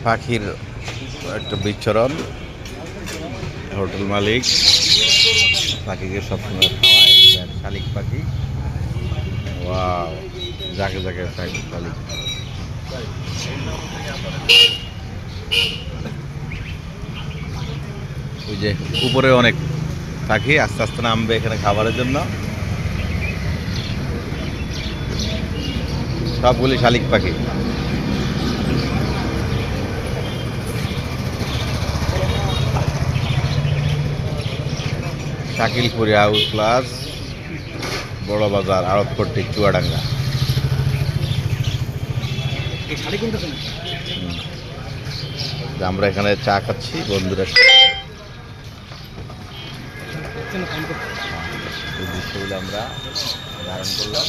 পাখির একটা বিচরণ। হোটেল মালিক পাখিকে সবসময় খাওয়ায়। শালিক পাখি, ওয়াও, যাকে যাকে শালিক। ওই যে উপরে অনেক পাখি আস্তে আস্তে নামবে এখানে খাবারের জন্য। সবগুলি শালিক পাখি। শাকিলপুরি হাউস প্লাস বড় বাজার আড়তপট্টি চুয়াডাঙ্গা। আমরা এখানে চা খাচ্ছি বন্ধুরা। এই দৃশ্যগুলো আমরা ধারণ করলাম।